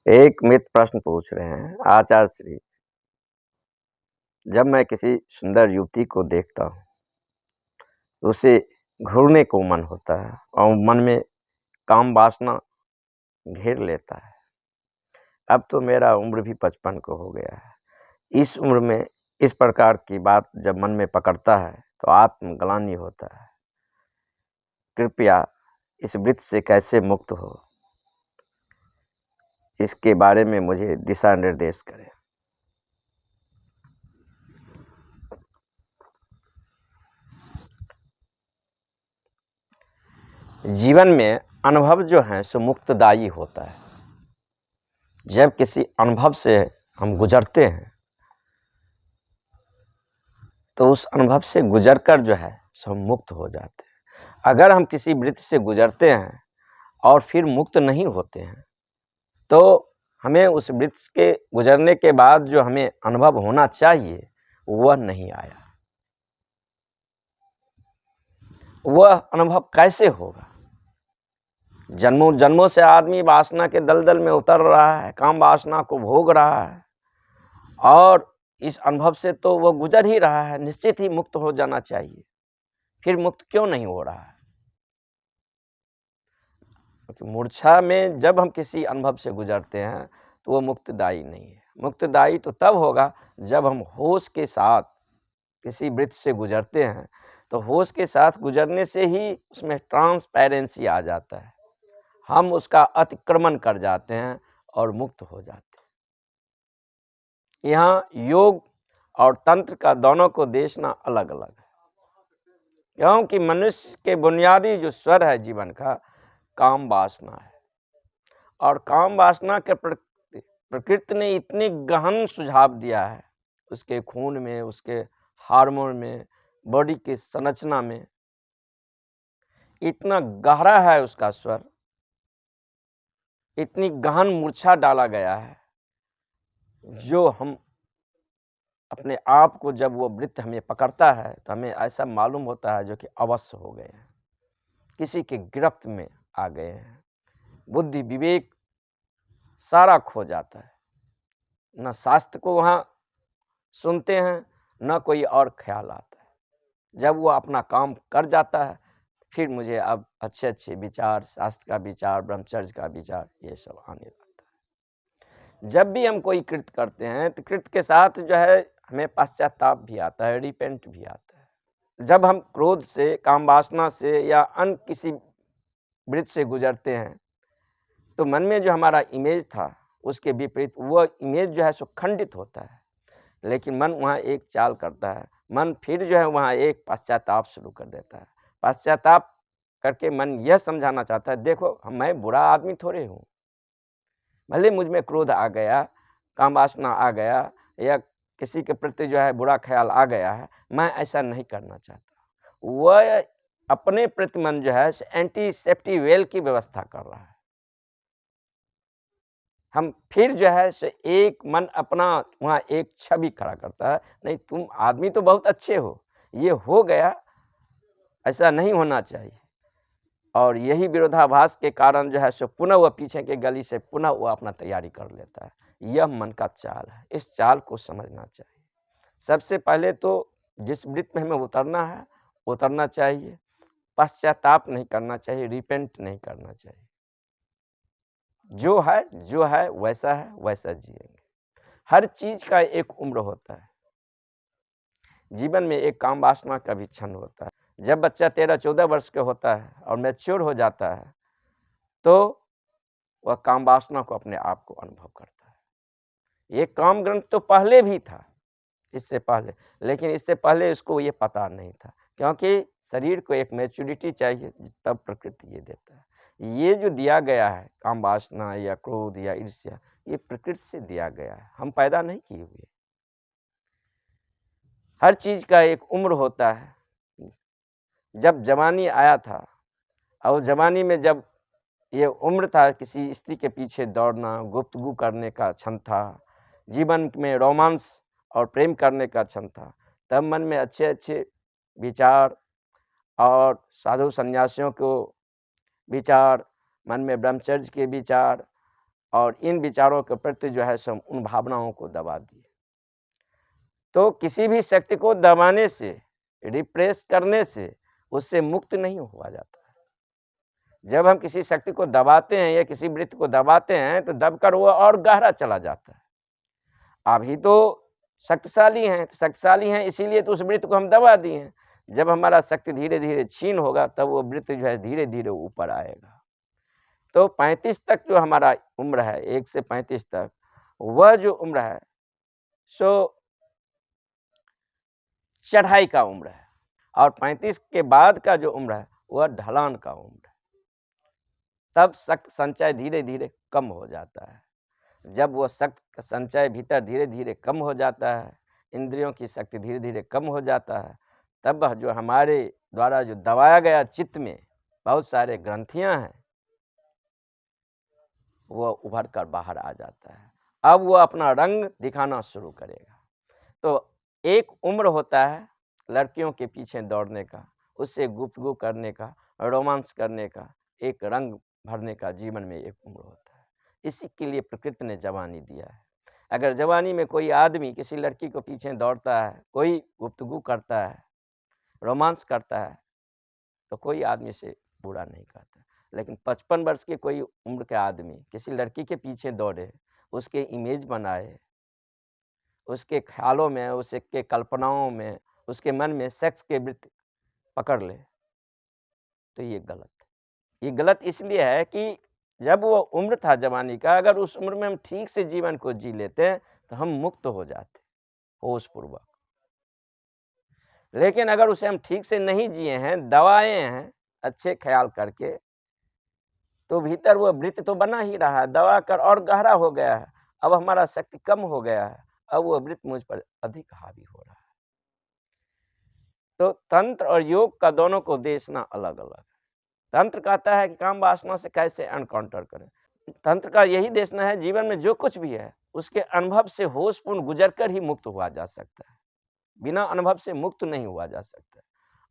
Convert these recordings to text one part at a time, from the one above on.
एक मित्र प्रश्न पूछ रहे हैं, आचार्य श्री, जब मैं किसी सुंदर युवती को देखता हूँ, तो उसे घूरने को मन होता है और मन में काम वासना घेर लेता है। अब तो मेरा उम्र भी 55 को हो गया है। इस उम्र में इस प्रकार की बात जब मन में पकड़ता है, तो आत्मग्लानि होता है। कृपया इस वृत्त से कैसे मुक्त हो, इसके बारे में मुझे दिशा निर्देश करें। जीवन में अनुभव जो है सो मुक्तदायी होता है। जब किसी अनुभव से हम गुजरते हैं, तो उस अनुभव से गुजरकर जो है सो हम मुक्त हो जाते हैं। अगर हम किसी वृत्त से गुजरते हैं और फिर मुक्त नहीं होते हैं, तो हमें उस वृत्त के गुजरने के बाद जो हमें अनुभव होना चाहिए वह नहीं आया। वह अनुभव कैसे होगा? जन्मों जन्मों से आदमी वासना के दलदल में उतर रहा है, काम वासना को भोग रहा है, और इस अनुभव से तो वह गुजर ही रहा है, निश्चित ही मुक्त हो जाना चाहिए। फिर मुक्त क्यों नहीं हो रहा है? क्योंकि मूर्छा में जब हम किसी अनुभव से गुजरते हैं, तो वो मुक्तदायी नहीं है। मुक्तदायी तो तब होगा जब हम होश के साथ किसी वृत्त से गुजरते हैं। तो होश के साथ गुजरने से ही उसमें ट्रांसपेरेंसी आ जाता है, हम उसका अतिक्रमण कर जाते हैं और मुक्त हो जाते हैं। यहाँ योग और तंत्र का दोनों को देखना अलग अलग है, क्योंकि मनुष्य के बुनियादी जो स्वर है जीवन का, काम वासना है। और काम वासना के प्रकृति ने इतनी गहन सुझाव दिया है, उसके खून में, उसके हार्मोन में, बॉडी की संरचना में इतना गहरा है उसका स्वर, इतनी गहन मूर्छा डाला गया है, जो हम अपने आप को जब वो वृत्त हमें पकड़ता है, तो हमें ऐसा मालूम होता है जो कि अवश्य हो गए हैं, किसी के गिरफ्त में आ गए हैं। बुद्धि विवेक सारा खो जाता है, न शास्त्र को वहाँ सुनते हैं, न कोई और ख्याल आता है। जब वो अपना काम कर जाता है, फिर मुझे अब अच्छे अच्छे विचार, शास्त्र का विचार, ब्रह्मचर्य का विचार, ये सब आने लगता है। जब भी हम कोई कृत्य करते हैं, तो कृत्य के साथ जो है हमें पश्चाताप भी आता है, रिपेंट भी आता है। जब हम क्रोध से, काम वासना से या अन्य किसी वृत्त से गुजरते हैं, तो मन में जो हमारा इमेज था, उसके विपरीत वह इमेज जो है सो खंडित होता है। लेकिन मन वहाँ एक चाल करता है, मन फिर जो है वहाँ एक पश्चाताप शुरू कर देता है। पश्चाताप करके मन यह समझाना चाहता है, देखो मैं बुरा आदमी थोड़े हूँ, भले मुझ में क्रोध आ गया, काम वासना आ गया, या किसी के प्रति जो है बुरा ख्याल आ गया है, मैं ऐसा नहीं करना चाहता। वह अपने प्रति मन जो है एंटी सेफ्टी वेल की व्यवस्था कर रहा है। हम फिर जो है सो एक मन अपना वहाँ एक छवि खड़ा करता है, नहीं तुम आदमी तो बहुत अच्छे हो, ये हो गया, ऐसा नहीं होना चाहिए। और यही विरोधाभास के कारण जो है सो पुनः वह पीछे के गली से पुनः वह अपना तैयारी कर लेता है। यह मन का चाल है, इस चाल को समझना चाहिए। सबसे पहले तो जिस वृत्त में हमें उतरना है, उतरना चाहिए, पश्चाताप नहीं करना चाहिए, रिपेंट नहीं करना चाहिए। जो है वैसा जिएंगे। हर चीज का एक उम्र होता है, जीवन में एक काम वासना का भी क्षण होता है। जब बच्चा 13-14 वर्ष का होता है और मैच्योर हो जाता है, तो वह काम वासना को अपने आप को अनुभव करता है। ये काम ग्रंथ तो पहले भी था, इससे पहले, लेकिन इससे पहले इसको ये पता नहीं था, क्योंकि शरीर को एक मैच्योरिटी चाहिए, तब प्रकृति ये देता है। ये जो दिया गया है काम वासना या क्रोध या ईर्ष्या, ये प्रकृति से दिया गया है, हम पैदा नहीं किए हुए। हर चीज का एक उम्र होता है। जब जवानी आया था, और जवानी में जब ये उम्र था किसी स्त्री के पीछे दौड़ना, गुफ्तगू करने का क्षण था, जीवन में रोमांस और प्रेम करने का क्षण था, तब मन में अच्छे अच्छे विचार और साधु सन्यासियों को विचार, मन में ब्रह्मचर्य के विचार, और इन विचारों के प्रति जो है सो हम उन भावनाओं को दबा दिए। तो किसी भी शक्ति को दबाने से, रिप्रेस करने से उससे मुक्त नहीं हुआ जाता है। जब हम किसी शक्ति को दबाते हैं या किसी वृत्त को दबाते हैं तो दबकर वो और गहरा चला जाता है। अभी तो शक्तिशाली हैं इसीलिए तो उस वृत्त को हम दबा दिए हैं। जब हमारा शक्ति धीरे-धीरे क्षीण होगा तब वो वृत्त जो है धीरे-धीरे ऊपर आएगा। तो 35 तक जो हमारा उम्र है, 1 से 35 तक, वह जो उम्र है सो चढ़ाई का उम्र है और 35 के बाद का जो उम्र है वह ढलान का उम्र है। तब शक्ति संचय धीरे-धीरे कम हो जाता है। जब वो शक्ति का संचय भीतर धीरे-धीरे कम हो जाता है, इंद्रियों की शक्ति धीरे-धीरे कम हो जाता है, तब वह जो हमारे द्वारा जो दबाया गया चित्त में बहुत सारे ग्रंथियां हैं, वो उभर कर बाहर आ जाता है। अब वो अपना रंग दिखाना शुरू करेगा। तो एक उम्र होता है लड़कियों के पीछे दौड़ने का, उससे गुफ्तगू करने का, रोमांस करने का, एक रंग भरने का जीवन में एक उम्र होता है। इसी के लिए प्रकृति ने जवानी दिया है। अगर जवानी में कोई आदमी किसी लड़की को पीछे दौड़ता है, कोई गुफ्तगू करता है, रोमांस करता है, तो कोई आदमी से बुरा नहीं कहता। लेकिन 55 वर्ष के कोई उम्र के आदमी किसी लड़की के पीछे दौड़े, उसके इमेज बनाए, उसके ख्यालों में, उसके कल्पनाओं में, उसके मन में सेक्स के वृत्ति पकड़ ले, तो ये गलत है। ये गलत इसलिए है कि जब वो उम्र था जवानी का, अगर उस उम्र में हम ठीक से जीवन को जी लेते तो हम मुक्त हो जाते होश पूर्वक। लेकिन अगर उसे हम ठीक से नहीं जिए हैं, दबाए हैं अच्छे ख्याल करके, तो भीतर वो वृत्त तो बना ही रहा है, दबा कर और गहरा हो गया है। अब हमारा शक्ति कम हो गया है, अब वो वृत्त मुझ पर अधिक हावी हो रहा है। तो तंत्र और योग का दोनों को देखना अलग-अलग है। तंत्र कहता है कि काम वासना से कैसे एनकाउंटर करें। तंत्र का यही देखना है जीवन में जो कुछ भी है, उसके अनुभव से होशपूर्ण गुजर कर ही मुक्त हुआ जा सकता है। बिना अनुभव से मुक्त नहीं हुआ जा सकता।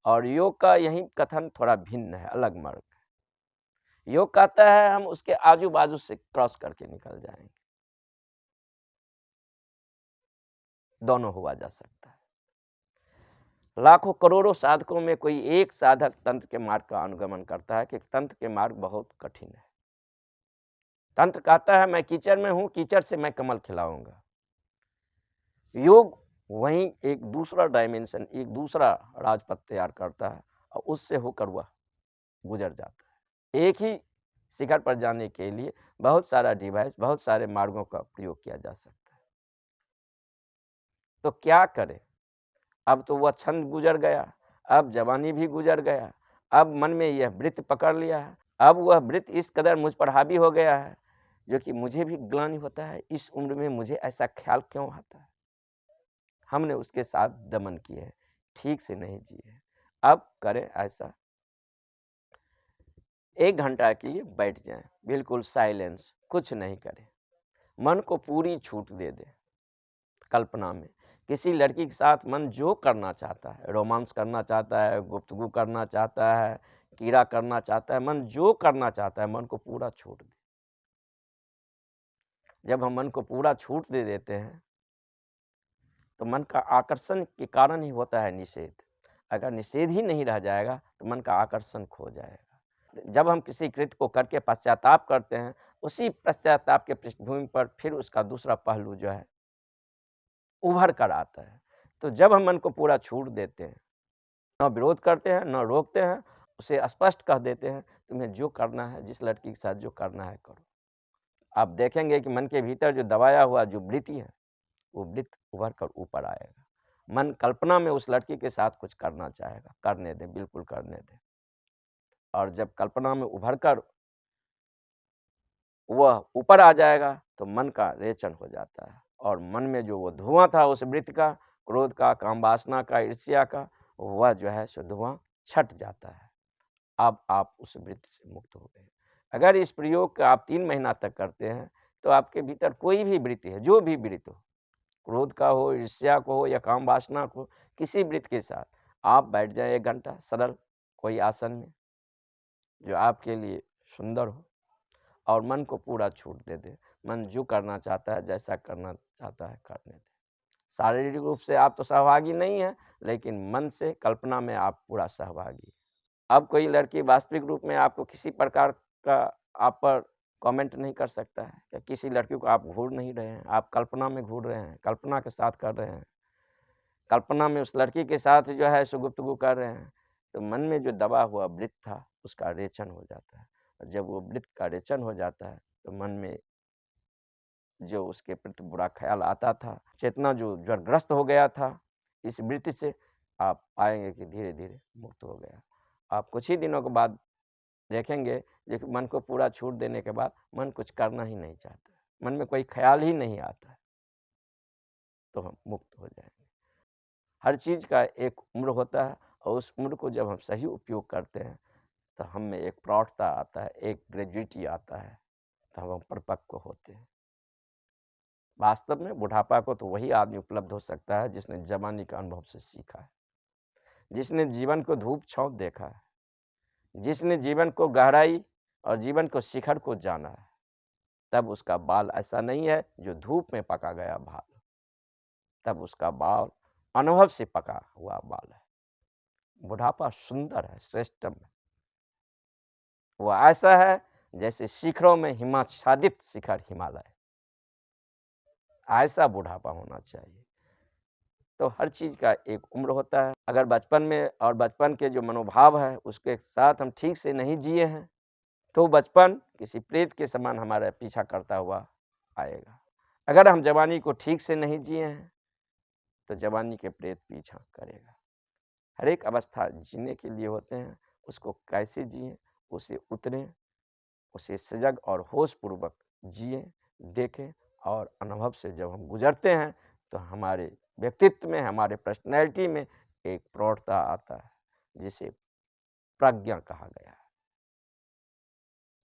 और योग का यही कथन थोड़ा भिन्न है, अलग मार्ग है। योग कहता है हम उसके आजू-बाजू से क्रॉस करके निकल जाएंगे। दोनों हुआ जा सकता है। लाखों करोड़ों साधकों में कोई एक साधक तंत्र के मार्ग का अनुगमन करता है कि तंत्र के मार्ग बहुत कठिन है। तंत्र कहता है मैं कीचड़ में हूं, कीचड़ से मैं कमल खिलाऊंगा। योग वहीं एक दूसरा डायमेंशन, एक दूसरा राजपथ तैयार करता है और उससे होकर वह गुजर जाता है। एक ही शिखर पर जाने के लिए बहुत सारा डिवाइस, बहुत सारे मार्गों का प्रयोग किया जा सकता है। तो क्या करें? अब तो वह छंद गुजर गया, अब जवानी भी गुजर गया, अब मन में यह वृत्त पकड़ लिया है। अब वह वृत्त इस कदर मुझ पर हावी हो गया है जो कि मुझे भी ग्लानि होता है, इस उम्र में मुझे ऐसा ख्याल क्यों आता है। हमने उसके साथ दमन किए है, ठीक से नहीं जिए। अब करें ऐसा, 1 घंटा के लिए बैठ जाएं, बिल्कुल साइलेंस, कुछ नहीं करें, मन को पूरी छूट दे दें। कल्पना में किसी लड़की के साथ मन जो करना चाहता है, रोमांस करना चाहता है, गुफ्तगू करना चाहता है, कीड़ा करना चाहता है, मन जो करना चाहता है, मन को पूरा छूट दे। जब हम मन को पूरा छूट दे देते हैं तो मन का आकर्षण के कारण ही होता है निषेध। अगर निषेध ही नहीं रह जाएगा तो मन का आकर्षण खो जाएगा। जब हम किसी कृत्य को करके पश्चाताप करते हैं, उसी पश्चाताप के पृष्ठभूमि पर फिर उसका दूसरा पहलू जो है उभर कर आता है। तो जब हम मन को पूरा छूट देते हैं, न विरोध करते हैं, न रोकते हैं, उसे स्पष्ट कह देते हैं तुम्हें जो करना है, जिस लड़की के साथ जो करना है करो। आप देखेंगे कि मन के भीतर जो दबाया हुआ जो वृत्ति है, वो वृत्त उभर कर ऊपर आएगा। मन कल्पना में उस लड़की के साथ कुछ करना चाहेगा, करने दें, बिल्कुल करने दें। और जब कल्पना में उभर कर वह ऊपर आ जाएगा तो मन का रेचन हो जाता है और मन में जो वो धुआं था उस वृत्त का, क्रोध का, काम वासना का, ईर्ष्या का, वह जो है सो धुआं छट जाता है। अब आप उस वृत्त से मुक्त हो गए। अगर इस प्रयोग का आप 3 महीना तक करते हैं तो आपके भीतर कोई भी वृत्ति है, जो भी वृत्ति हो, क्रोध का हो, ईर्ष्या को हो या काम वासना को, किसी वृत्त के साथ आप बैठ जाएं 1 घंटा सरल कोई आसन में जो आपके लिए सुंदर हो और मन को पूरा छूट दे दें। मन जो करना चाहता है, जैसा करना चाहता है करने दें। शारीरिक रूप से आप तो सहभागी नहीं हैं, लेकिन मन से कल्पना में आप पूरा सहभागी हैं। अब कोई लड़की वास्तविक रूप में आपको किसी प्रकार का आप पर कमेंट नहीं कर सकता है, या किसी लड़की को आप घूर नहीं रहे हैं, आप कल्पना में घूर रहे हैं, कल्पना के साथ कर रहे हैं, कल्पना में उस लड़की के साथ जो है सो गुफ्तगू कर रहे हैं, तो मन में जो दबा हुआ वृत्त था उसका रेचन हो जाता है। और जब वो वृत्त का रेचन हो जाता है तो मन में जो उसके प्रति बुरा ख्याल आता था, चेतना जो ज्वरग्रस्त हो गया था इस वृत्ति से, आप पाएंगे कि धीरे धीरे मुक्त हो गया। आप कुछ ही दिनों के बाद देखेंगे कि मन को पूरा छूट देने के बाद मन कुछ करना ही नहीं चाहता, मन में कोई ख्याल ही नहीं आता है, तो हम मुक्त हो जाएंगे। हर चीज़ का एक उम्र होता है, और उस उम्र को जब हम सही उपयोग करते हैं तो हम में एक प्रौढ़ता आता है, एक ग्रेजुएटी आता है, तो हम परिपक्व होते हैं। वास्तव में बुढ़ापा को तो वही आदमी उपलब्ध हो सकता है जिसने जवानी के अनुभव से सीखा है, जिसने जीवन को धूप छाँव देखा है, जिसने जीवन को गहराई और जीवन को शिखर को जाना है। तब उसका बाल ऐसा नहीं है जो धूप में पका गया बाल, तब उसका बाल अनुभव से पका हुआ बाल है। बुढ़ापा सुंदर है, श्रेष्ठम है। वो ऐसा है जैसे शिखरों में हिमाच्छादित शिखर हिमालय, ऐसा बुढ़ापा होना चाहिए। तो हर चीज़ का एक उम्र होता है। अगर बचपन में और बचपन के जो मनोभाव है उसके साथ हम ठीक से नहीं जिए हैं, तो बचपन किसी प्रेत के समान हमारा पीछा करता हुआ आएगा। अगर हम जवानी को ठीक से नहीं जिए हैं तो जवानी के प्रेत पीछा करेगा। हर एक अवस्था जीने के लिए होते हैं, उसको कैसे जिए, उसे उतरें, उसे सजग और होशपूर्वक जिए, देखें, और अनुभव से जब हम गुजरते हैं तो हमारे व्यक्तित्व में, हमारे पर्सनैलिटी में एक प्रौढ़ता आता है, जिसे प्रज्ञा कहा गया है।